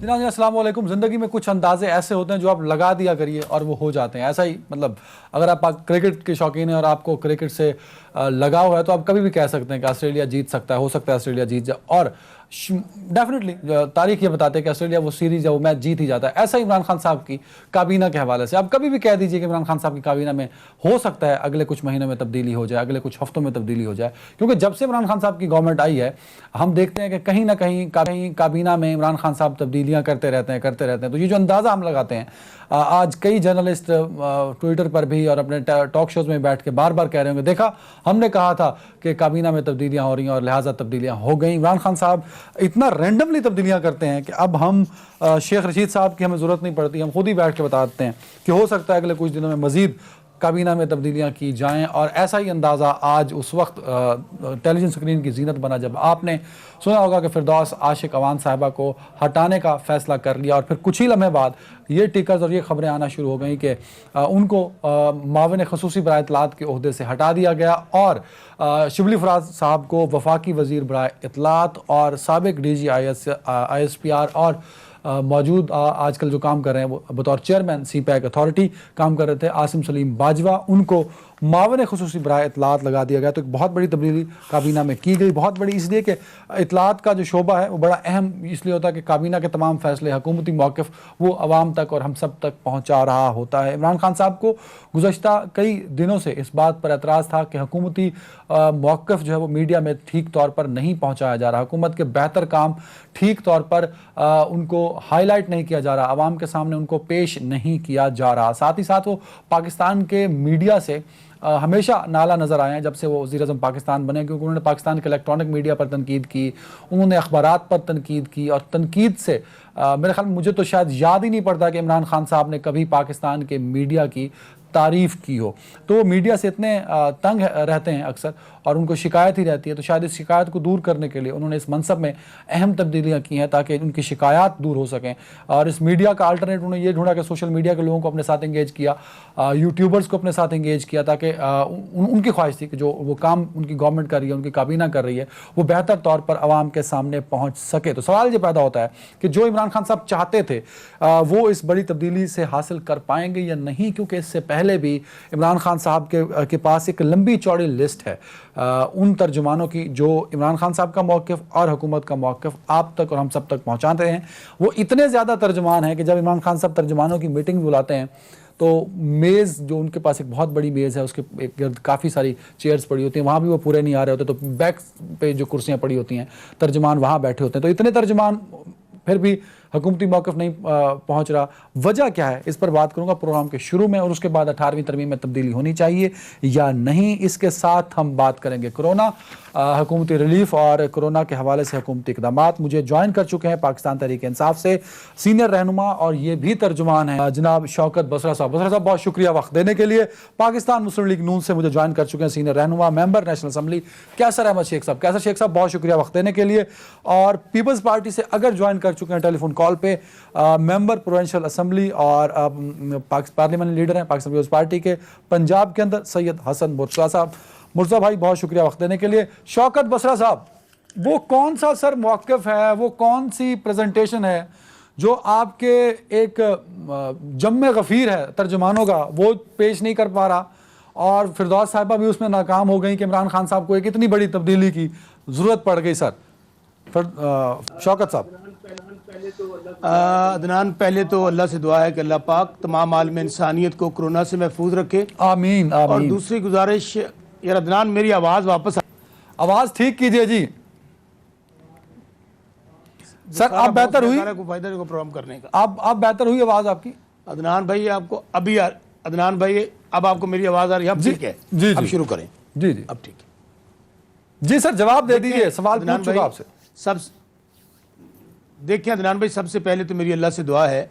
جناب السلام علیکم. زندگی میں کچھ اندازے ایسے ہوتے ہیں جو آپ لگا دیا کریے اور وہ ہو جاتے ہیں. ایسا ہی مطلب اگر آپ کرکٹ کے شوقین ہیں اور آپ کو کرکٹ سے لگاؤ ہے تو آپ کبھی بھی کہہ سکتے ہیں کہ آسٹریلیا جیت سکتا ہے, ہو سکتا ہے آسٹریلیا جیت جائے, اور ڈیفینیٹلی تاریخ یہ بتاتے ہیں کہ آسٹریلیا وہ سیریز یا وہ میچ جیت ہی جاتا ہے. ایسا ہی عمران خان صاحب کی کابینہ کے حوالے سے آپ کبھی بھی کہہ دیجئے کہ عمران خان صاحب کی کابینہ میں ہو سکتا ہے اگلے کچھ مہینوں میں تبدیلی ہو جائے, اگلے کچھ ہفتوں میں تبدیلی ہو جائے, کیونکہ جب سے عمران خان صاحب کی گورنمنٹ آئی ہے ہم دیکھتے ہیں کہ کہیں نہ کہیں کابینہ میں عمران خان صاحب تبدیلیاں کرتے رہتے ہیں. تو یہ جو اندازہ ہم لگاتے ہیں, آج کئی جرنلسٹ ٹویٹر پر بھی اور اپنے ٹاک شوز میں بیٹھ کے بار بار کہہ رہے ہوں گے دیکھا ہم نے کہا تھا کہ کابینہ میں تبدیلیاں ہو رہی ہیں اور لہٰذا تبدیلیاں ہو گئیں. عمران خان صاحب اتنا رینڈملی تبدیلیاں کرتے ہیں کہ اب ہم شیخ رشید صاحب کی ہمیں ضرورت نہیں پڑتی, ہم خود ہی بیٹھ کے بتا دیتے ہیں کہ ہو سکتا ہے اگلے کچھ دنوں میں مزید کابینہ میں تبدیلیاں کی جائیں. اور ایسا ہی اندازہ آج اس وقت ٹیلی ویژن اسکرین کی زینت بنا جب آپ نے سنا ہوگا کہ فردوس عاشق اوان صاحبہ کو ہٹانے کا فیصلہ کر لیا, اور پھر کچھ ہی لمحے بعد یہ ٹیکرز اور یہ خبریں آنا شروع ہو گئیں کہ ان کو معاون خصوصی برائے اطلاعات کے عہدے سے ہٹا دیا گیا, اور شبلی فراز صاحب کو وفاقی وزیر برائے اطلاعات اور سابق D G I S P R اور موجود آج کل جو کام کر رہے ہیں وہ بطور چیئرمین سی پیک اتھارٹی کام کر رہے تھے عاصم سلیم باجوہ, ان کو معاون خصوصی برائے اطلاعات لگا دیا گیا. تو ایک بہت بڑی تبدیلی کابینہ میں کی گئی, بہت بڑی اس لیے کہ اطلاعات کا جو شعبہ ہے وہ بڑا اہم اس لیے ہوتا ہے کہ کابینہ کے تمام فیصلے, حکومتی موقف وہ عوام تک اور ہم سب تک پہنچا رہا ہوتا ہے. عمران خان صاحب کو گزشتہ کئی دنوں سے اس بات پر اعتراض تھا کہ حکومتی موقف جو ہے وہ میڈیا میں ٹھیک طور پر نہیں پہنچایا جا رہا, حکومت کے بہتر کام ٹھیک طور پر ان کو ہائی لائٹ نہیں کیا جا رہا, عوام کے سامنے ان کو پیش نہیں کیا جا رہا. ساتھ ہی ساتھ وہ پاکستان کے میڈیا سے ہمیشہ نالا نظر آئے ہیں جب سے وہ وزیر اعظم پاکستان بنے, کیونکہ انہوں نے پاکستان کے الیکٹرانک میڈیا پر تنقید کی, انہوں نے اخبارات پر تنقید کی, اور تنقید سے میرے خیال مجھے تو شاید یاد ہی نہیں پڑتا کہ عمران خان صاحب نے کبھی پاکستان کے میڈیا کی تعریف کی ہو. تو وہ میڈیا سے اتنے تنگ رہتے ہیں اکثر اور ان کو شکایت ہی رہتی ہے, تو شاید اس شکایت کو دور کرنے کے لیے انہوں نے اس منصب میں اہم تبدیلیاں کی ہیں تاکہ ان کی شکایات دور ہو سکیں. اور اس میڈیا کا الٹرنیٹ انہوں نے یہ ڈھونڈا کہ سوشل میڈیا کے لوگوں کو اپنے ساتھ انگیج کیا, یوٹیوبرز کو اپنے ساتھ انگیج کیا, تاکہ ان کی خواہش تھی کہ جو وہ کام ان کی گورنمنٹ کر رہی ہے, ان کی کابینہ کر رہی ہے, وہ بہتر طور پر عوام کے سامنے پہنچ سکے. تو سوال یہ پیدا ہوتا ہے کہ جو عمران خان صاحب چاہتے تھے وہ اس بڑی تبدیلی سے حاصل کر پائیں گے یا نہیں, کیونکہ اس سے پہلے بھی عمران خان صاحب کے پاس ایک لمبی چوڑی لسٹ ہے ان ترجمانوں کی جو عمران خان صاحب کا موقف اور حکومت کا موقف آپ تک اور ہم سب تک پہنچاتے ہیں. وہ اتنے زیادہ ترجمان ہیں کہ جب عمران خان صاحب ترجمانوں کی میٹنگ بلاتے ہیں تو میز جو ان کے پاس ایک بہت بڑی میز ہے اس کے گرد کافی ساری چیئرز پڑی ہوتی ہیں, وہاں بھی وہ پورے نہیں آ رہے ہوتے, تو بیک پہ جو کرسیاں پڑی ہوتی ہیں ترجمان وہاں بیٹھے ہوتے ہیں. تو اتنے ترجمان پھر بھی حکومتی موقف نہیں پہنچ رہا, وجہ کیا ہے اس پر بات کروں گا پروگرام کے شروع میں, اور اس کے بعد 18ویں ترمیم میں تبدیلی ہونی چاہیے یا نہیں. اس کے ساتھ ہم بات کریں گے کورونا, حکومتی ریلیف اور کورونا کے حوالے سے حکومتی اقدامات. مجھے جوائن کر چکے ہیں پاکستان تحریک انصاف سے سینئر رہنما اور یہ بھی ترجمان ہیں جناب شوکت بسرا صاحب. بسرا صاحب بہت شکریہ وقت دینے کے لیے. پاکستان مسلم لیگ نون سے مجھے جوائن کر چکے ہیں سینئر رہنما ممبر نیشنل اسمبلی کیسر احمد شیخ صاحب. کیسر شیخ صاحب بہت شکریہ وقت دینے کے لیے. اور پیپلز پارٹی سے اگر جوائن کر چکے ہیں ٹیلی فون کال پہ ممبر پروونشل اسمبلی اور پارلیمنٹ لیڈر ہیں پاکستان پیپلز پارٹی کے پنجاب کے اندر سید حسن مرتضیٰ صاحب. مرتضیٰ بھائی بہت شکریہ وقت دینے کے لیے. شوکت بسرا صاحب, وہ کون سا سر موقف ہے, وہ کون سی پریزنٹیشن ہے جو آپ کے ایک جم غفیر ہے ترجمانوں کا وہ پیش نہیں کر پا رہا, اور فردوس صاحبہ بھی اس میں ناکام ہو گئی کہ عمران خان صاحب کو ایک اتنی بڑی تبدیلی کی ضرورت پڑ گئی. سر شوکت صاحب. عدنان, پہلے تو اللہ سے دعا ہے کہ اللہ پاک تمام عالم انسانیت کو کورونا سے محفوظ رکھے, آمین آمین. اور دوسری گزارش یار عدنان میری آواز واپس آواز ٹھیک کیجئے جی. سر آپ بہتر ہوئی پروگرام کرنے کا, آپ بہتر ہوئی آواز آپ کی. عدنان بھائی آپ کو ابھی عدنان بھائی اب آپ کو میری آواز آ رہی ہے, اب ٹھیک ہے جی اب شروع کریں. جی جی اب ٹھیک ہے جی سر جواب دے دیجئے, سوال پوچھ چکا آپ سے. دیکھیں عدنان بھائی, سب سے پہلے تو میری اللہ سے دعا ہے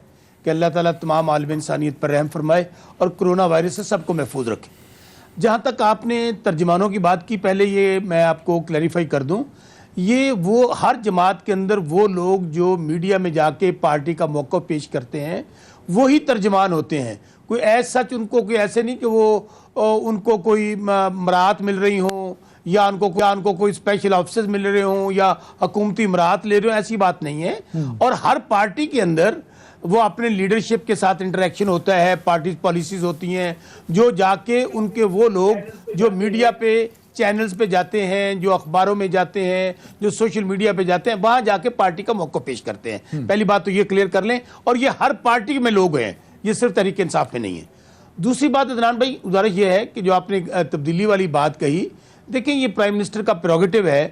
کہ اللہ تعالیٰ تمام عالم انسانیت پر رحم فرمائے اور کرونا وائرس سے سب کو محفوظ رکھے. جہاں تک آپ نے ترجمانوں کی بات کی, پہلے یہ میں آپ کو کلیریفائی کر دوں, یہ وہ ہر جماعت کے اندر وہ لوگ جو میڈیا میں جا کے پارٹی کا موقع پیش کرتے ہیں وہی ترجمان ہوتے ہیں. کوئی ایسا سچ ان کو کوئی ایسے نہیں کہ وہ ان کو کوئی مراعات مل رہی ہوں یا ان کو کوئی اسپیشل آفیسز مل رہے ہوں یا حکومتی امراض لے رہے ہوں، ایسی بات نہیں ہے. اور ہر پارٹی کے اندر وہ اپنے لیڈرشپ کے ساتھ انٹریکشن ہوتا ہے، پارٹی پالیسیز ہوتی ہیں جو جا کے ان کے وہ لوگ جو میڈیا پہ چینلز پہ جاتے ہیں، جو اخباروں میں جاتے ہیں، جو سوشل میڈیا پہ جاتے ہیں، وہاں جا کے پارٹی کا موقف پیش کرتے ہیں. پہلی بات تو یہ کلیئر کر لیں. اور یہ ہر پارٹی میں لوگ ہیں، یہ صرف تحریک انصاف میں نہیں ہے. دوسری بات عدنان بھائی گزارش یہ ہے کہ جو آپ نے تبدیلی والی بات کہی، دیکھیں یہ پرائم منسٹر کا پریروگیٹو ہے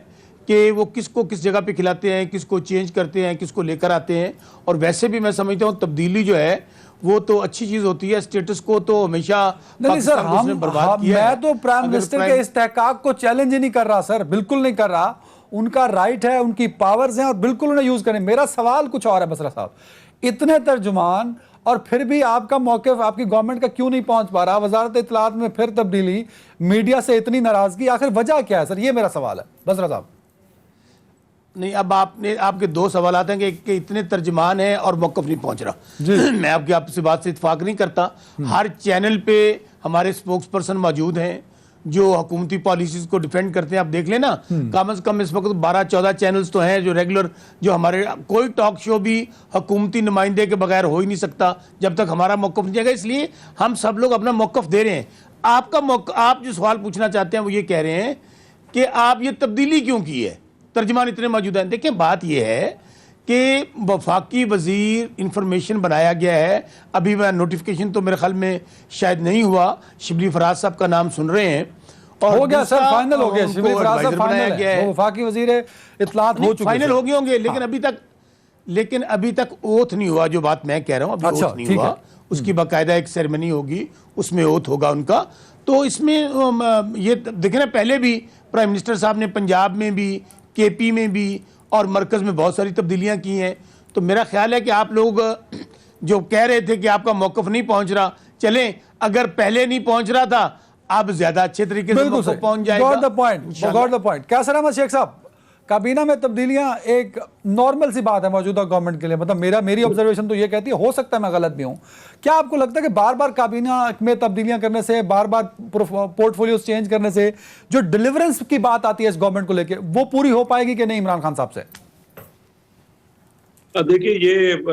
کہ وہ کس کو کس جگہ پہ کھلاتے ہیں، کس کو چینج کرتے ہیں، کس کو لے کر آتے ہیں. اور ویسے بھی میں سمجھتا ہوں تبدیلی جو ہے وہ تو اچھی چیز ہوتی ہے. اسٹیٹس کو تو ہمیشہ نہیں سر، پاکستان کو اس نے برباد کیا ہے. میں تو پرائم منسٹر کے استحقاق کو چیلنج ہی نہیں کر رہا سر، بالکل نہیں کر رہا. ان کا رائٹ ہے، ان کی پاورز ہیں اور بالکل انہیں یوز کریں. میرا سوال کچھ اور ہے بسرا صاحب، اتنے ترجمان اور پھر بھی آپ کا موقف آپ کی گورنمنٹ کا کیوں نہیں پہنچ پا رہا؟ وزارت اطلاعات میں پھر تبدیلی، میڈیا سے اتنی ناراضگی، آخر وجہ کیا ہے سر؟ یہ میرا سوال ہے بسرا صاحب. نہیں، اب آپ کے دو سوالات ہیں کہ اتنے ترجمان ہیں اور موقف نہیں پہنچ رہا. میں آپ سے بات سے اتفاق نہیں کرتا. ہر چینل پہ ہمارے سپوکس پرسن موجود ہیں جو حکومتی پالیسیز کو ڈیفینڈ کرتے ہیں. آپ دیکھ لیں نا، کم از کم اس وقت 12-14 چینلز تو ہیں جو ریگولر، جو ہمارے کوئی ٹاک شو بھی حکومتی نمائندے کے بغیر ہو ہی نہیں سکتا جب تک ہمارا موقف نہیں جائے گا. اس لیے ہم سب لوگ اپنا موقف دے رہے ہیں. آپ جو سوال پوچھنا چاہتے ہیں وہ یہ کہہ رہے ہیں کہ آپ یہ تبدیلی کیوں کی ہے، ترجمان اتنے موجود ہیں. دیکھیں بات یہ ہے کہ وفاقی وزیر انفارمیشن بنایا گیا ہے. ابھی میں نوٹیفیکیشن تو میرے خیال میں شاید نہیں ہوا. شبلی فراز صاحب کا نام سن رہے ہیں اور ہو گیا سر، فائنل ہو گیا. شبلی فراز صاحب بنایا فائنل گیا ہے، ہے. وہ وفاقی وزیر اطلاعات ہو چکے فائنل ہو گئے ہوں گے لیکن ابھی تک اوتھ نہیں ہوا. جو بات میں کہہ رہا ہوں ابھی اوتھ نہیں ہوا. اس کی باقاعدہ ایک سیریمنی ہوگی، اس میں اوتھ ہوگا ان کا. تو اس میں یہ دیکھیں نا، پہلے بھی پرائم منسٹر صاحب نے پنجاب میں بھی، کے پی میں بھی اور مرکز میں بہت ساری تبدیلیاں کی ہیں. تو میرا خیال ہے کہ آپ لوگ جو کہہ رہے تھے کہ آپ کا موقف نہیں پہنچ رہا، چلیں اگر پہلے نہیں پہنچ رہا تھا اب زیادہ اچھے طریقے سے موقف پہنچ جائے گا. Got the point. کیسر احمد شیخ صاحب، کابینہ میں تبدیلیاں ایک نارمل سی بات ہے موجودہ گورنمنٹ کے لیے. مطلب میری آبزرویشن تو یہ کہتی ہے، ہو سکتا ہے میں غلط بھی ہوں. کیا آپ کو لگتا ہے کہ بار بار کابینہ میں تبدیلیاں کرنے سے، بار بار پورٹ فولیوز چینج کرنے سے جو ڈیلیورنس کی بات آتی ہے اس گورنمنٹ کو لے کے، وہ پوری ہو پائے گی کہ نہیں عمران خان صاحب سے؟ دیکھیے، یہ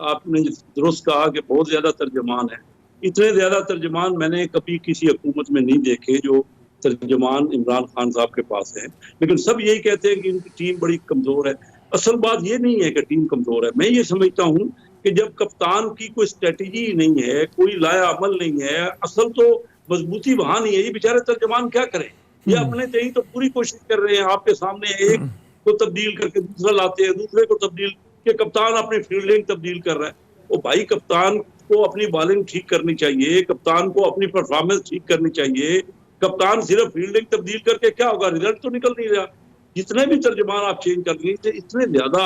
آپ نے درست کہا کہ بہت زیادہ ترجمان ہیں. اتنے زیادہ ترجمان میں نے کبھی کسی حکومت میں نہیں دیکھے جو ترجمان عمران خان صاحب کے پاس ہیں. لیکن سب یہی کہتے ہیں کہ ان کی ٹیم بڑی کمزور ہے. اصل بات یہ نہیں ہے کہ ٹیم کمزور ہے. میں یہ سمجھتا ہوں کہ جب کپتان کی کوئی اسٹریٹجی نہیں ہے، کوئی لایا عمل نہیں ہے، اصل تو مضبوطی وہاں نہیں ہے. یہ بیچارے ترجمان کیا کریں؟ یہ اپنے تئیں تو پوری کوشش کر رہے ہیں. آپ کے سامنے ایک کو تبدیل کر کے دوسرا لاتے ہیں، دوسرے کو تبدیل کہ کپتان اپنی فیلڈنگ تبدیل کر رہا ہے. وہ بھائی، کپتان کو اپنی بالنگ ٹھیک کرنی چاہیے، کپتان کو اپنی پرفارمنس ٹھیک کرنی چاہیے. کپتان صرف فیلڈنگ تبدیل کر کے کیا ہوگا؟ رزلٹ تو نکل نہیں رہا. جتنے بھی ترجمان آپ چینج کر لیجیے، اتنے زیادہ،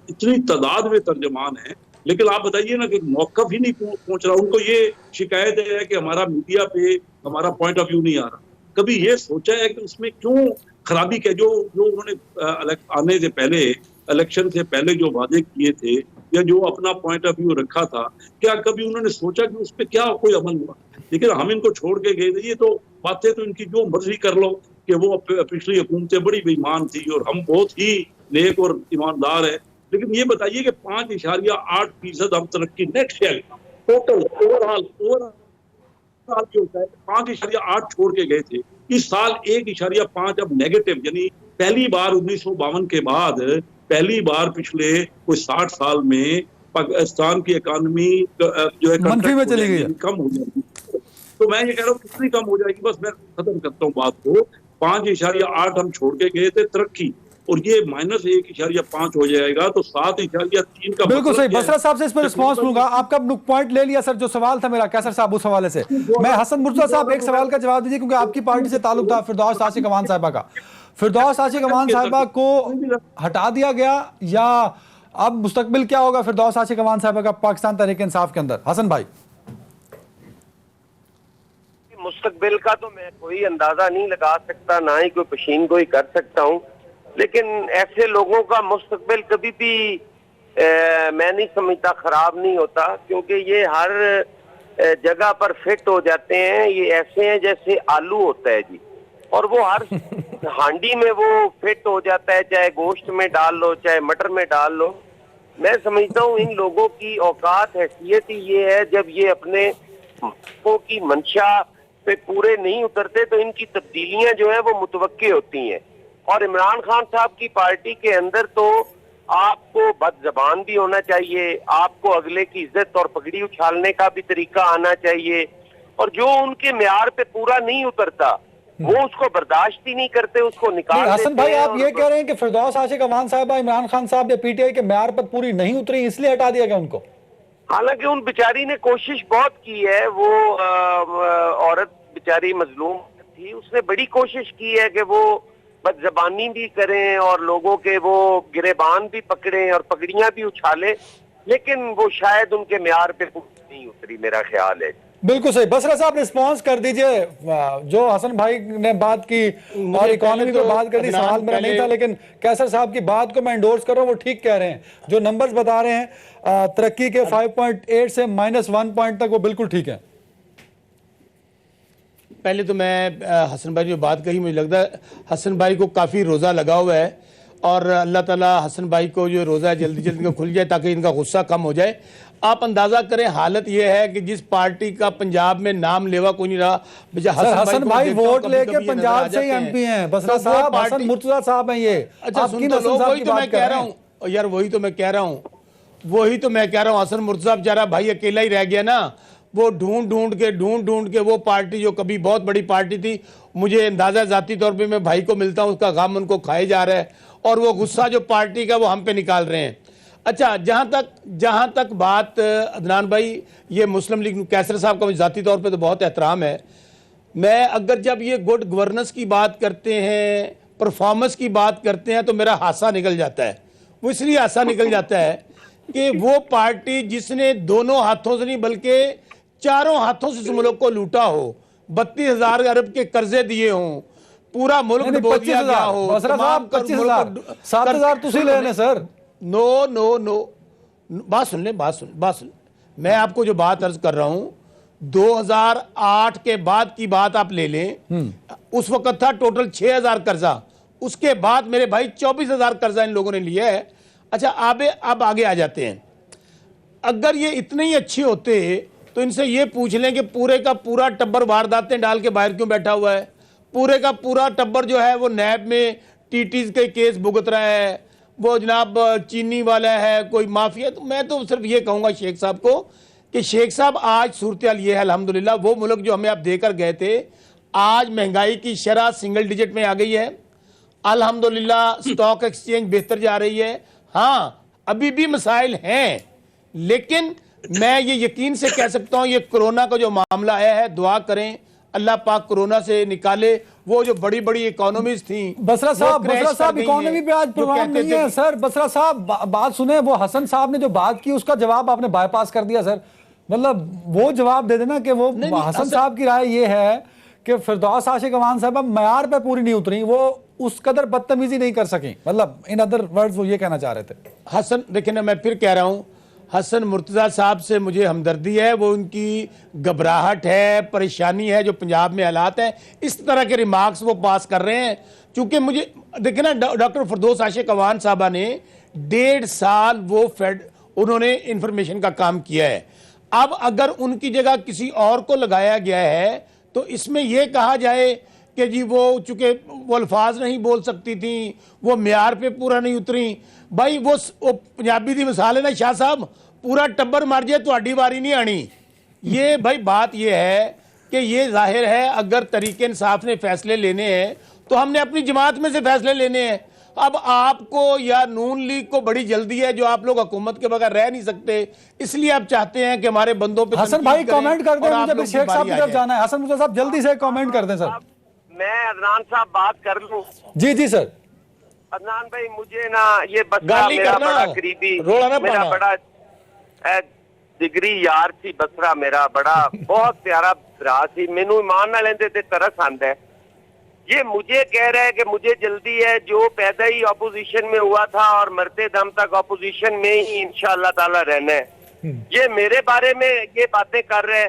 اتنی تعداد میں ترجمان ہیں، لیکن آپ بتائیے نا کہ موقف ہی نہیں پہنچ رہا. ان کو یہ شکایت ہے کہ ہمارا میڈیا پہ ہمارا پوائنٹ آف ویو نہیں آ رہا. کبھی یہ سوچا ہے کہ اس میں کیوں خرابی کے جو انہوں نے آنے سے پہلے، الیکشن سے پہلے جو وعدے کیے تھے یا جو اپنا پوائنٹ آف ویو رکھا تھا، کیا کبھی انہوں نے سوچا کہ اس پہ کیا کوئی عمل ہوا؟ لیکن ہم ان کو چھوڑ کے گئے تھے. یہ تو باتیں تو ان کی جو مرضی کر لو کہ وہ پچھلی حکومتیں بڑی بے ایمان تھی اور ہم بہت ہی نیک اور ایماندار ہیں. لیکن یہ بتائیے کہ 5.8% ہم ترقی نیٹ شیل ٹوٹل اوور آل جو ہوتا ہے 5.8 چھوڑ کے گئے تھے. اس سال 1.5 اب نیگیٹو، یعنی پہلی بار 1952 کے بعد پہلی بار پچھلے کوئی 60 سال میں پاکستان کی اکانومی جو ہے منفی میں چلی گئی ہے، کم ہو جائے گی. تو میں یہ کہہ رہا ہوں کتنی کم ہو جائے گی، بس میں ختم کرتا ہوں بات کو. 5.8 ہم چھوڑ کے گئے تھے ترقی، اور یہ -1.5 ہو جائے گا تو 7.3 کا بالکل صحیح. بسرا صاحب سے اس پر رسپانس لوں گا. آپ کا پوائنٹ لے لیا سر. جو سوال تھا میرا کیسر صاحب اس حوالے سے، میں حسن مرتضیٰ صاحب ایک سوال کا جواب دیجیے کیونکہ آپ کی پارٹی سے تعلق تھا فردوس عاشق امان صاحبہ کا. فردوس عاشق امان صاحبہ کو ہٹا دیا گیا یا اب مستقبل کیا ہوگا فردوس عاشق امان صاحبہ کا پاکستان تحریک انصاف کے اندر؟ حسن بھائی، مستقبل کا تو میں کوئی اندازہ نہیں لگا سکتا، نہ ہی کوئی پشین گوئی کر سکتا ہوں. لیکن ایسے لوگوں کا مستقبل کبھی بھی میں نہیں سمجھتا خراب نہیں ہوتا، کیونکہ یہ ہر جگہ پر فٹ ہو جاتے ہیں. یہ ایسے ہیں جیسے آلو ہوتا ہے جی. اور وہ ہر ہانڈی میں وہ فٹ ہو جاتا ہے، چاہے گوشت میں ڈال لو چاہے مٹر میں ڈال لو. میں سمجھتا ہوں ان لوگوں کی اوقات حیثیت ہی یہ ہے، جب یہ اپنے کی منشا پہ پورے نہیں اترتے تو ان کی تبدیلیاں جو ہیں وہ متوقع ہوتی ہیں. اور عمران خان صاحب کی پارٹی کے اندر تو آپ کو بد زبان بھی ہونا چاہیے، آپ کو اگلے کی عزت اور پگڑی اچھالنے کا بھی طریقہ آنا چاہیے، اور جو ان کے معیار پہ پورا نہیں اترتا وہ اس کو برداشت ہی نہیں کرتے، اس کو نکال دیتے ہیں. حسن بھائی آپ یہ کہہ رہے ہیں کہ فردوس عاشق امان صاحبہ عمران خان صاحب یا پی ٹی آئی کے معیار پر پوری نہیں اتری اس لیے ہٹا دیا گیا ان کو؟ حالانکہ ان بیچاری نے کوشش بہت کی ہے، وہ عورت بیچاری مظلوم تھی، اس نے بڑی کوشش کی ہے کہ وہ بد زبانی بھی کریں اور لوگوں کے وہ گریبان بھی پکڑیں اور پگڑیاں بھی اچھالیں، لیکن وہ شاید ان کے معیار پہ نہیں اتری، میرا خیال ہے. بالکل صحیح. بصرہ صاحب رسپانس کر دیجئے. جو حسن بھائی نے بات کی اور اکانومی پر بات کر دی، سوال میرا نہیں تھا، لیکن کیسر صاحب کی بات کو میں انڈورس کر رہا ہوں، وہ ٹھیک کہہ رہے ہیں. جو نمبرز بتا رہے ہیں ترقی کے 5.8 سے -1 پوائنٹ تک، وہ بالکل ٹھیک ہے. پہلے تو میں حسن بھائی جو بات کہی، مجھے لگتا ہے حسن بھائی کو کافی روزہ لگا ہوا ہے، اور اللہ تعالیٰ حسن بھائی کو جو روزہ ہے جلدی جلدی کھل جائے تاکہ ان کا غصہ کم ہو جائے. آپ اندازہ کریں، حالت یہ ہے کہ جس پارٹی کا پنجاب میں نام لیوا کوئی نہیں رہا. حسن بھائی ووٹ لے کے پنجاب سے ہی ایم پی ہیں. بصرہ صاحب حسن مرتضیٰ صاحب ہیں یہ. اچھا سن تو لو، وہی تو میں کہہ رہا ہوں یار، وہی تو میں کہہ رہا ہوں حسن مرتضیٰ بیچارہ بھائی اکیلا ہی رہ گیا نا. وہ ڈھونڈ کے وہ پارٹی جو کبھی بہت بڑی پارٹی تھی، مجھے اندازہ ذاتی طور پہ میں بھائی کو ملتا ہوں، اس کا غم ان کو کھائے جا رہا ہے، اور وہ غصہ جو پارٹی کا وہ ہم پہ نکال رہے ہیں. اچھا جہاں تک بات عدنان بھائی، یہ مسلم لیگ کیسر صاحب کا مجھے ذاتی طور پہ تو بہت احترام ہے. میں اگر جب یہ گڈ گورننس کی بات کرتے ہیں، پرفارمنس کی بات کرتے ہیں، تو میرا ہاسا نکل جاتا ہے. وہ اس لیے ہاسا نکل جاتا ہے کہ وہ پارٹی جس نے دونوں ہاتھوں سے نہیں بلکہ چاروں ہاتھوں سے اس ملک کو لوٹا ہو، 32,000 ارب کے قرضے دیے ہوں، پورا ملک ڈبو دیا گیا ہو. 7,000 تسی لے لیں سر. نو بات سن لیں. میں آپ کو جو بات عرض کر رہا ہوں، 2008 کے بعد کی بات آپ لے لیں. اس وقت تھا ٹوٹل 6,000 قرضہ، اس کے بعد میرے بھائی 24,000 قرضہ ان لوگوں نے لیا ہے. اچھا اب آگے آ جاتے ہیں. اگر یہ اتنے ہی اچھے ہوتے تو ان سے یہ پوچھ لیں کہ پورے کا پورا ٹبر وارداتیں ڈال کے باہر کیوں بیٹھا ہوا ہے؟ پورے کا پورا ٹبر جو ہے وہ نیب میں ٹیٹیز کے کیس بھگت رہا ہے، وہ جناب چینی والا ہے، کوئی مافیا. تو میں تو صرف یہ کہوں گا شیخ صاحب کو کہ شیخ صاحب آج صورتحال یہ ہے الحمدللہ، وہ ملک جو ہمیں آپ دے کر گئے تھے، آج مہنگائی کی شرح سنگل ڈیجٹ میں آ گئی ہے الحمدللہ. سٹاک ایکسچینج بہتر جا رہی ہے. ہاں ابھی بھی مسائل ہیں، لیکن میں یہ یقین سے کہہ سکتا ہوں یہ کرونا کا جو معاملہ آیا ہے، دعا کریں اللہ پاک کرونا سے نکالے. وہ جو بڑی بڑی اکانومیز تھیں، بصرہ صاحب اکانومی پہ آج پروگرام نہیں ہے سر. بصرہ صاحب بات سنیں، وہ حسن صاحب نے جو بات کی اس کا جواب آپ نے بائی پاس کر دیا سر. مطلب وہ جواب دے دینا کہ وہ حسن صاحب کی رائے یہ ہے کہ فردوس عاشق امان صاحب معیار پہ پوری نہیں اتری، وہ اس قدر بدتمیزی نہیں کر سکیں. مطلب ان ادر ورڈز وہ یہ کہنا چاہ رہے تھے. حسن دیکھیں نا، میں پھر کہہ رہا ہوں، حسن مرتضیٰ صاحب سے مجھے ہمدردی ہے. وہ ان کی گھبراہٹ ہے، پریشانی ہے جو پنجاب میں حالات ہیں، اس طرح کے ریمارکس وہ پاس کر رہے ہیں. چونکہ مجھے دیکھیں نا، ڈاکٹر فردوس عاشق امان صاحبہ نے 1.5 سال وہ انہوں نے انفارمیشن کا کام کیا ہے. اب اگر ان کی جگہ کسی اور کو لگایا گیا ہے تو اس میں یہ کہا جائے کہ جی وہ چونکہ وہ الفاظ نہیں بول سکتی تھیں، وہ معیار پہ پورا نہیں اتری. بھائی وہ پنجابی دی مثال ہے نا شاہ صاحب، پورا ٹبر مار جائے تو اڈی باری نہیں آنی. یہ بھائی بات یہ ہے کہ یہ ظاہر ہے اگر تحریک انصاف نے فیصلے لینے ہیں تو ہم نے اپنی جماعت میں سے فیصلے لینے ہیں. اب آپ کو یا نون لیگ کو بڑی جلدی ہے، جو آپ لوگ حکومت کے بغیر رہ نہیں سکتے، اس لیے آپ چاہتے ہیں کہ ہمارے بندوں پہ حسن بھائی کامنٹ کر دیں، مجھے شیخ صاحب کی طرف جانا ہے. حسن مرتضیٰ صاحب جلدی سے کامنٹ کر دیں سر. میں عدنان صاحب بات کر لوں؟ جی سر. عدنان بھائی مجھے نا یہ بسرہ میرا بڑا قریبی، میرا بڑا جگری یار سی. بسرہ میرا بڑا بہت پیارا برا سی. مینوں ایمان نہ لیندے تے ترس آندا ہے. یہ مجھے کہہ رہا ہے کہ مجھے جلدی ہے، جو پیدا ہی اپوزیشن میں ہوا تھا اور مرتے دم تک اپوزیشن میں ہی انشاءاللہ تعالی رہنا ہے. یہ میرے بارے میں یہ باتیں کر رہے ہیں.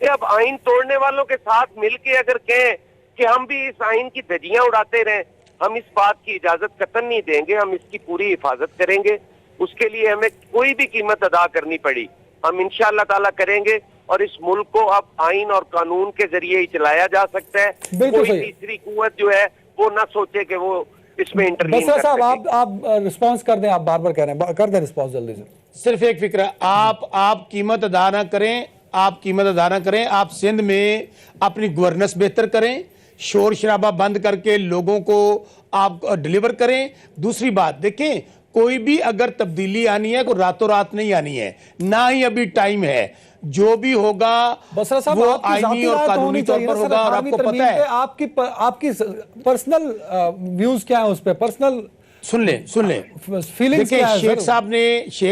اب آئین توڑنے والوں کے ساتھ مل کے اگر کہیں کہ ہم بھی اس آئین کی دھجیاں اڑاتے رہیں، ہم اس بات کی اجازت قطعاً نہیں دیں گے، ہم اس کی پوری حفاظت کریں گے. اس کے لیے ہمیں کوئی بھی قیمت ادا کرنی پڑی ہم انشاءاللہ تعالیٰ کریں گے، اور اس ملک کو اب آئین اور قانون کے ذریعے ہی چلایا جا سکتا ہے. بالکل کوئی صحیح. تیسری قوت جو ہے وہ نہ سوچے کہ وہ اس میں انٹروین بسرا کر صاحب سکے. آپ رسپانس کر دیں، آپ بار بار کہہ رہے ہیں، کر دیں رسپانس جلدی سے. صرف ایک فکر ہے، آپ قیمت ادا نہ کریں، آپ قیمت ادا نہ کریں. آپ سندھ میں اپنی گورننس بہتر کریں، شور شرابہ بند کر کے لوگوں کو آپ ڈیلیور کریں. دوسری بات دیکھیں، کوئی بھی اگر تبدیلی آنی ہے کوئی راتوں رات نہیں آنی ہے، نہ ہی ابھی ٹائم ہے. جو بھی ہوگا بسرا صاحب وہ آپ کی آئینی ذاتی اور رائے تو قانونی ہونی طور چاہیے پر نا سر. ہوگا. اور آپ 18ویں کو ترمیم پتہ ہے، پہ آپ کی پرسنل ویوز کیا ہیں اس پہ، پرسنل سن لیں فیلنگز دیکھیں، کیا ہے شیخ سر؟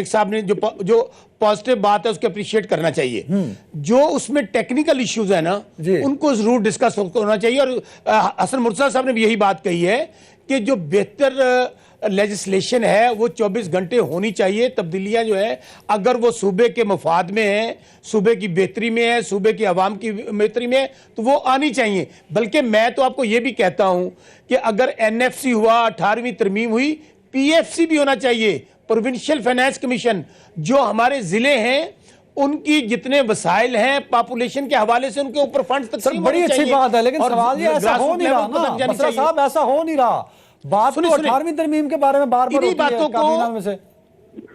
صاحب نے جو پازیٹیو بات ہے اس کو اپریشیٹ کرنا چاہیے. جو اس میں ٹیکنیکل ایشوز ہیں نا جی. ان کو ضرور ڈسکس ہونا چاہیے. اور حسن مرتضیٰ صاحب نے بھی یہی بات کہی ہے کہ جو بہتر لیجسلیشن ہے وہ 24 گھنٹے ہونی چاہیے. تبدیلیاں جو ہے اگر وہ صوبے کے مفاد میں ہیں، صوبے کی بہتری میں ہے، صوبے کی عوام کی بہتری میں ہے تو وہ آنی چاہیے. بلکہ میں تو آپ کو یہ بھی کہتا ہوں کہ اگر این ایف سی ہوا، 18ویں ترمیم ہوئی، پی ایف سی بھی ہونا چاہیے، پروونشل فائنانس کمیشن. جو ہمارے ضلع ہیں ان کی جتنے وسائل ہیں پاپولیشن کے حوالے سے ان کے اوپر فنڈز سر تقسیم بڑی ہونے اچھی چاہیے. بات ہے، لیکن اور سوال یہ ایسا ہو نہیں رہا نا بسرا صاحب، ایسا ہو نہیں رہا. بات تو 18ویں ترمیم کے بارے میں بار بار ہوتی ہے کابینہ میں سے.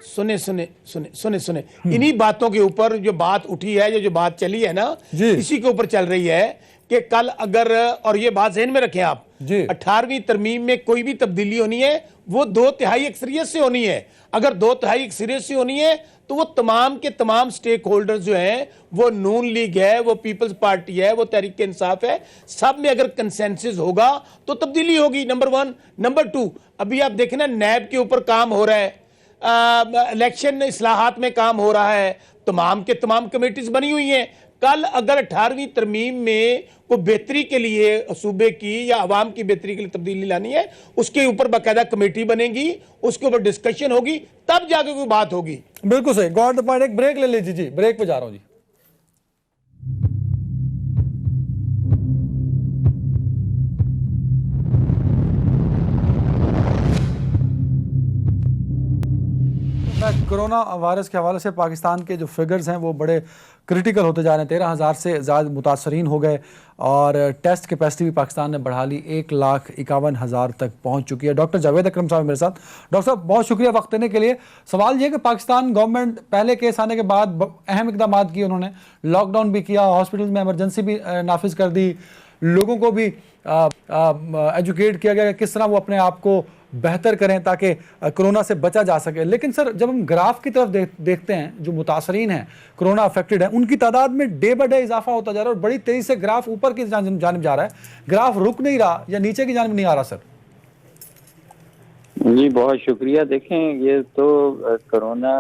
سنیں انہی باتوں کے اوپر جو بات اٹھی ہے، جو بات چلی ہے نا، جی. اسی کے اوپر چل رہی ہے کہ کل اگر، اور یہ بات ذہن میں رکھیں آپ، جی. 18ویں ترمیم میں کوئی بھی تبدیلی ہونی ہے وہ 2/3 اکثریت سے ہونی ہے. اگر 2/3 اکثریت سے ہونی ہے تو وہ تمام کے تمام سٹیک ہولڈرز جو ہیں، وہ نون لیگ ہے، وہ پیپلز پارٹی ہے، وہ تحریک انصاف ہے، سب میں اگر کنسنسس ہوگا تو تبدیلی ہوگی. نمبر 1. نمبر 2، ابھی آپ دیکھیں نا نیب کے اوپر کام ہو رہا ہے، الیکشن اصلاحات میں کام ہو رہا ہے، تمام کے تمام کمیٹیز بنی ہوئی ہیں. کل اگر 18ویں ترمیم میں کوئی بہتری کے لیے صوبے کی یا عوام کی بہتری کے لیے تبدیلی لانی ہے، اس کے اوپر باقاعدہ کمیٹی بنے گی، اس کے اوپر ڈسکشن ہوگی، تب جا کے کوئی بات ہوگی. بالکل صحیح. Got the point. ایک بریک لے لیجیے. جی بریک پہ جا رہا ہوں. جی کرونا وائرس کے حوالے سے پاکستان کے جو فگرز ہیں وہ بڑے کرٹیکل ہوتے جا رہے ہیں. 13,000 سے زیادہ متاثرین ہو گئے اور ٹیسٹ کیپیسٹی بھی پاکستان نے بڑھا لی، 1,51,000 تک پہنچ چکی ہے. ڈاکٹر جاوید اکرم صاحب میرے ساتھ. ڈاکٹر صاحب بہت شکریہ وقت دینے کے لیے. سوال یہ کہ پاکستان گورنمنٹ پہلے کیس آنے کے بعد اہم اقدامات کیے، انہوں نے لاک ڈاؤن بھی کیا، ہاسپٹل میں ایمرجنسی بھی نافذ کر دی، لوگوں کو بھی ایجوکیٹ کیا گیا کہ کس طرح وہ اپنے آپ کو بہتر کریں تاکہ کرونا سے بچا جا سکے. لیکن سر جب ہم گراف کی طرف دیکھتے ہیں، جو متاثرین ہیں، کرونا افیکٹڈ ہیں، ان کی تعداد میں ڈے بائی ڈے اضافہ ہوتا جا رہا ہے اور بڑی تیزی سے گراف اوپر کی جانب جا رہا ہے. گراف رک نہیں رہا یا نیچے کی جانب نہیں آ رہا سر؟ جی بہت شکریہ. دیکھیں یہ تو کرونا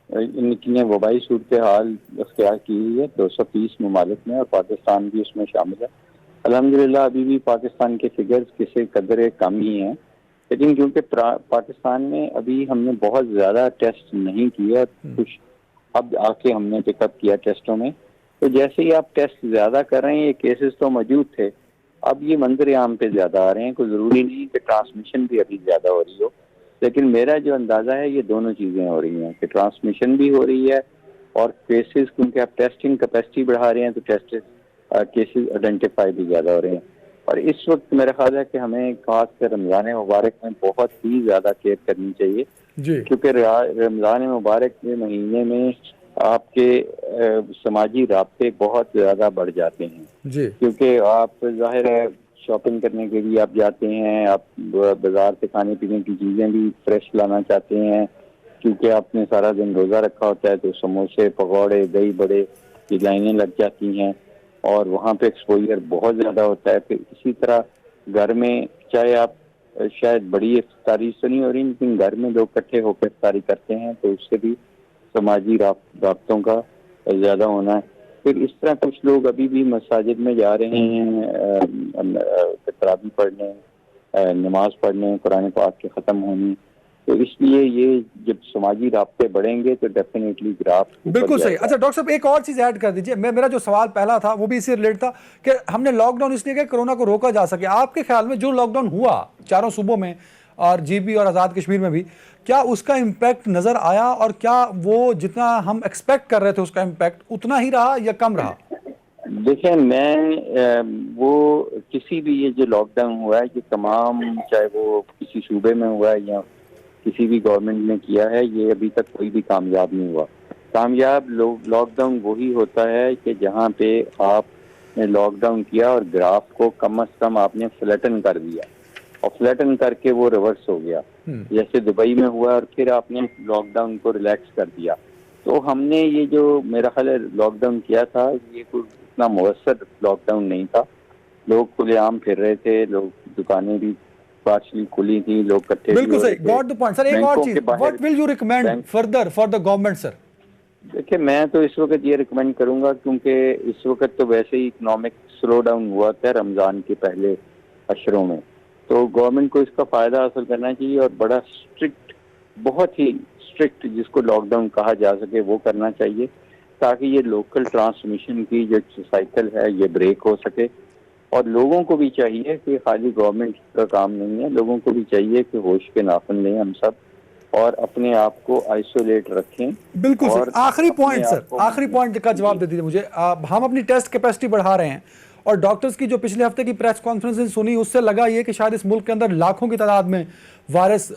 ان کی وبائی صورتحال اختیار کی ہوئی ہے 230 ممالک میں اور پاکستان بھی اس میں شامل ہے. الحمدللہ ابھی بھی پاکستان کے فگرز کسی قدر کم ہی ہیں، لیکن کیونکہ پاکستان میں ابھی ہم نے بہت زیادہ ٹیسٹ نہیں کیا، کچھ اب آ کے ہم نے پک اپ کیا ٹیسٹوں میں، تو جیسے ہی آپ ٹیسٹ زیادہ کر رہے ہیں، یہ کیسز تو موجود تھے، اب یہ منظر عام پہ زیادہ آ رہے ہیں. کوئی ضروری نہیں کہ ٹرانسمیشن بھی ابھی زیادہ ہو رہی ہو، لیکن میرا جو اندازہ ہے یہ دونوں چیزیں ہو رہی ہیں کہ ٹرانسمیشن بھی ہو رہی ہے اور کیسز، کیونکہ آپ ٹیسٹنگ کیپیسٹی بڑھا رہے ہیں تو ٹیسٹ کیسز آئیڈینٹیفائی بھی زیادہ ہو رہے ہیں. اور اس وقت میرا خیال ہے کہ ہمیں خاص کر رمضان مبارک میں بہت ہی زیادہ کیئر کرنی چاہیے جی. کیونکہ رمضان مبارک کے مہینے میں آپ کے سماجی رابطے بہت زیادہ بڑھ جاتے ہیں جی. کیونکہ آپ ظاہر ہے شاپنگ کرنے کے لیے آپ جاتے ہیں، آپ بازار سے کھانے پینے کی چیزیں بھی فریش لانا چاہتے ہیں کیونکہ آپ نے سارا دن روزہ رکھا ہوتا ہے، تو سموسے، پکوڑے، دہی بڑے کی لائنیں لگ جاتی ہیں اور وہاں پہ ایکسپوجر بہت زیادہ ہوتا ہے. پھر اسی طرح گھر میں چاہے آپ شاید بڑی افطاری تو نہیں ہو رہی، لیکن گھر میں لوگ اکٹھے ہو کر افطاری کرتے ہیں تو اس سے بھی سماجی رابطوں کا زیادہ ہونا ہے. پھر اس طرح کچھ لوگ ابھی بھی مساجد میں جا رہے ہیں تراویح پڑھنے، نماز پڑھنے، قرآن پاک کے ختم ہونے، تو اس لیے یہ جب سماجی رابطے بڑھیں گے تو ڈیفینیٹلی گراف بالکل صحیح. اچھا ڈاکٹر صاحب ایک اور چیز ایڈ کر دیجئے, میرا جو سوال پہلا تھا وہ بھی اسی ریلیٹ تھا کہ ہم نے لاک ڈاؤن اس لیے کہ کرونا کو روکا جا سکے. آپ کے خیال میں جو لاک ڈاؤن ہوا چاروں صوبوں میں اور جی بی اور آزاد کشمیر میں بھی, کیا اس کا امپیکٹ نظر آیا اور کیا وہ جتنا ہم ایکسپیکٹ کر رہے تھے اس کا امپیکٹ اتنا ہی رہا یا کم رہا؟ دیکھیں میں وہ کسی بھی یہ جو لاک ڈاؤن ہوا ہے یہ تمام چاہے وہ کسی صوبے میں ہوا ہے یا کسی بھی گورنمنٹ نے کیا ہے, یہ ابھی تک کوئی بھی کامیاب نہیں ہوا. کامیاب لاک ڈاؤن وہی ہوتا ہے کہ جہاں پہ آپ نے لاک ڈاؤن کیا اور گراف کو کم از کم آپ نے فلیٹن کر دیا, اور فلیٹن کر کے وہ ریورس ہو گیا جیسے دبئی میں ہوا, اور پھر آپ نے لاک ڈاؤن کو ریلیکس کر دیا. تو ہم نے یہ جو میرا خیال ہے لاک ڈاؤن کیا تھا یہ کوئی اتنا مؤثر لاک ڈاؤن نہیں تھا. لوگ کھلے عام پھر رہے تھے, لوگ دکانیں بھی پارشلی کھلی تھی, لوگ کٹھے بالکل صحیح, گاٹ دی پوائنٹ. سر ایک اور چیز, what will you recommend further for the government sir? دیکھیں میں تو اس وقت یہ ریکمینڈ کروں گا کیونکہ اس وقت تو ویسے ہی اکنامک سلو ڈاؤن ہوا تھا رمضان کے پہلے اشروں میں, تو گورنمنٹ کو اس کا فائدہ حاصل کرنا چاہیے اور بڑا اسٹرکٹ, بہت ہی اسٹرکٹ جس کو لاک ڈاؤن کہا جا سکے وہ کرنا چاہیے تاکہ یہ لوکل ٹرانسمیشن کی جو سائیکل ہے یہ بریک ہو سکے. اور لوگوں کو بھی چاہیے کہ خالی گورنمنٹ کا کام نہیں ہے, لوگوں کو بھی چاہیے کہ ہوش کے ناخن لیں ہم سب اور اپنے آپ کو آئسولیٹ رکھیں. بالکل صحیح. آخری پوائنٹ سر, آخری پوائنٹ کا جواب دے دیجیے مجھے. ہم اپنی ٹیسٹ کیپیسٹی بڑھا رہے ہیں اور ڈاکٹرز کی جو پچھلے ہفتے کی پریس کانفرنس سنی اس سے لگا یہ کہ شاید اس ملک کے اندر لاکھوں کی تعداد میں وائرس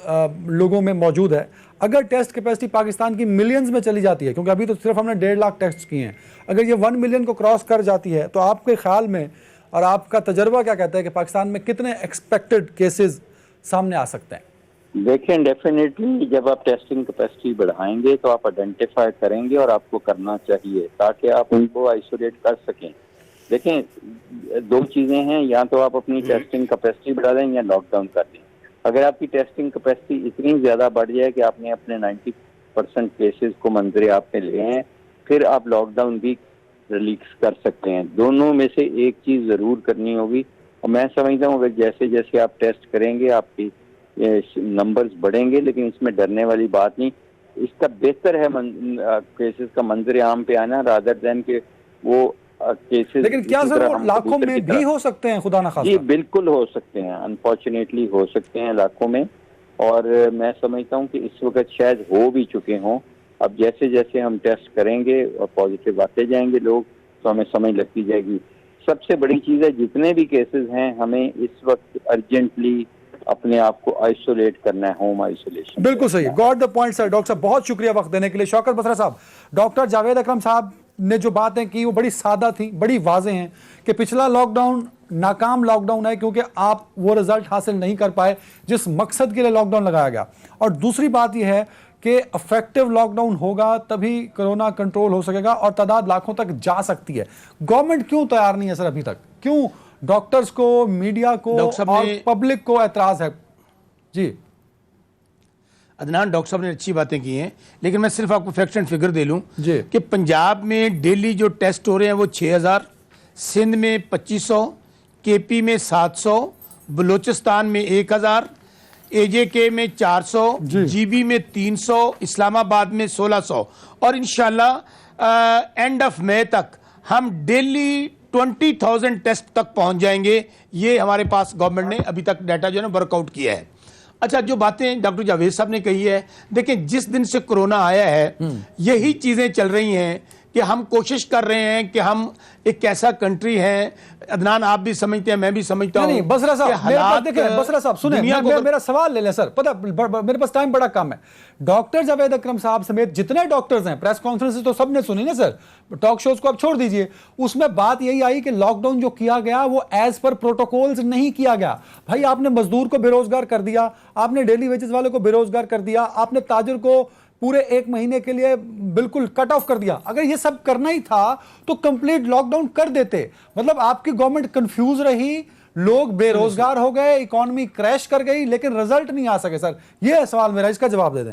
لوگوں میں موجود ہے. اگر ٹیسٹ کیپیسٹی پاکستان کی ملینز میں چلی جاتی ہے, کیونکہ ابھی تو صرف ہم نے 1.5 لاکھ ٹیسٹ کیے ہیں, اگر یہ 1 ملین کو کراس کر جاتی ہے تو آپ کے خیال میں اور آپ کا تجربہ کیا کہتا ہے کہ پاکستان میں کتنے ایکسپیکٹڈ کیسز سامنے آ سکتے ہیں؟ دیکھیں ڈیفینیٹلی جب آپ ٹیسٹنگ کیپیسٹی بڑھائیں گے تو آپ آئیڈینٹیفائی کریں گے اور آپ کو کرنا چاہیے تاکہ آپ ان کو آئسولیٹ کر سکیں. دیکھیں دو چیزیں ہیں, یا تو آپ اپنی ٹیسٹنگ کیپیسٹی بڑھا دیں یا لاک ڈاؤن کر دیں. اگر آپ کی ٹیسٹنگ کیپیسٹی اتنی زیادہ بڑھ جائے کہ آپ نے اپنے 90% کیسز کو منظر آپ پہ لے ہیں, پھر آپ لاک ڈاؤن بھی ریلیکس کر سکتے ہیں. دونوں میں سے ایک چیز ضرور کرنی ہوگی, اور میں سمجھتا ہوں اگر جیسے جیسے آپ ٹیسٹ کریں گے آپ کی نمبرز بڑھیں گے, لیکن اس میں ڈرنے والی بات نہیں. اس کا بہتر ہے کیسز کا منظر عام پہ آنا رادر دین کہ وہ کیسز. لیکن کیا سر وہ لاکھوں میں بھی ہو سکتے ہیں خدا نخواستہ؟ جی بالکل ہو سکتے ہیں, انفارچونیٹلی ہو سکتے ہیں لاکھوں میں, اور میں سمجھتا ہوں کہ اس وقت شاید ہو بھی چکے ہوں. اب جیسے جیسے ہم ٹیسٹ کریں گے اور پازیٹیو آتے جائیں گے لوگ تو ہمیں سمجھ لگتی جائے گی. سب سے بڑی چیز ہے جتنے بھی کیسز ہیں ہمیں اس وقت ارجنٹلی اپنے آپ کو آئسولیٹ کرنا ہے, ہوم آئسولیشن. بالکل صحیح, got the point sir. Doctor صاحب بہت شکریہ وقت دینے کے لیے. شوکت بسرا صاحب, ڈاکٹر جاوید اکرم صاحب نے جو باتیں کی وہ بڑی سادہ تھیں, بڑی واضح ہیں کہ پچھلا لاک ڈاؤن ناکام لاک ڈاؤن ہے کیونکہ آپ وہ رزلٹ حاصل نہیں کر پائے جس مقصد کے لیے لاک ڈاؤن لگایا گیا. اور دوسری بات یہ ہے کہ افیکٹو لاک ڈاؤن ہوگا تبھی کرونا کنٹرول ہو سکے گا اور تعداد لاکھوں تک جا سکتی ہے. گورنمنٹ کیوں تیار نہیں ہے سر ابھی تک؟ کیوں ڈاکٹرز کو, میڈیا کو اور پبلک کو اعتراض ہے؟ جی عدنان, ڈاکٹر صاحب نے اچھی باتیں کی ہیں, لیکن میں صرف آپ کو فیکٹ اینڈ فگر دے لوں جی کہ پنجاب میں ڈیلی جو ٹیسٹ ہو رہے ہیں وہ 6000, سندھ میں 2500, کے پی میں 700, بلوچستان میں 1000, اے جے کے میں 400, جی بی میں 300, اسلام آباد میں 1600, اور انشاءاللہ اینڈ آف مئی تک ہم ڈیلی 20,000 ٹیسٹ تک پہنچ جائیں گے. یہ ہمارے پاس گورنمنٹ نے ابھی تک ڈیٹا جو ہے نا ورک آؤٹ کیا ہے. اچھا, جو باتیں ڈاکٹر جاوید صاحب نے کہی ہے, دیکھیں جس دن سے کرونا آیا ہے یہی چیزیں چل رہی ہیں کہ ہم کوشش کر رہے ہیں کہ ہم ایک ایسا کنٹری ہے. عدنان آپ بھی سمجھتے ہیں, میں بھی سمجھتا ہوں. نہیں بسرا صاحب, بسرا صاحب سنیں, میرا سوال لے لیں سر. پتہ میرے پاس ٹائم بڑا کم ہے. ڈاکٹر جاوید اکرم صاحب سمیت جتنے ڈاکٹرز ہیں, پریس کانفرنس تو سب نے سنی نا سر, ٹاک شوز کو آپ چھوڑ دیجئے, اس میں بات یہی آئی کہ لاک ڈاؤن جو کیا گیا وہ ایز پر پروٹوکولز نہیں کیا گیا. بھائی آپ نے مزدور کو بے روزگار کر دیا, آپ نے ڈیلی ویجز والوں کو بے روزگار کر دیا, آپ نے تاجر کو پورے 1 مہینے کے لیے بالکل کٹ آف کر دیا. اگر یہ سب کرنا ہی تھا تو کمپلیٹ لاک ڈاؤن کر دیتے. مطلب آپ کی گورنمنٹ کنفیوز رہی, لوگ بے روزگار ہو گئے, اکانومی کریش کر گئی, لیکن رزلٹ نہیں آ سکے. سر یہ سوال میرا, اس کا جواب دے دیں.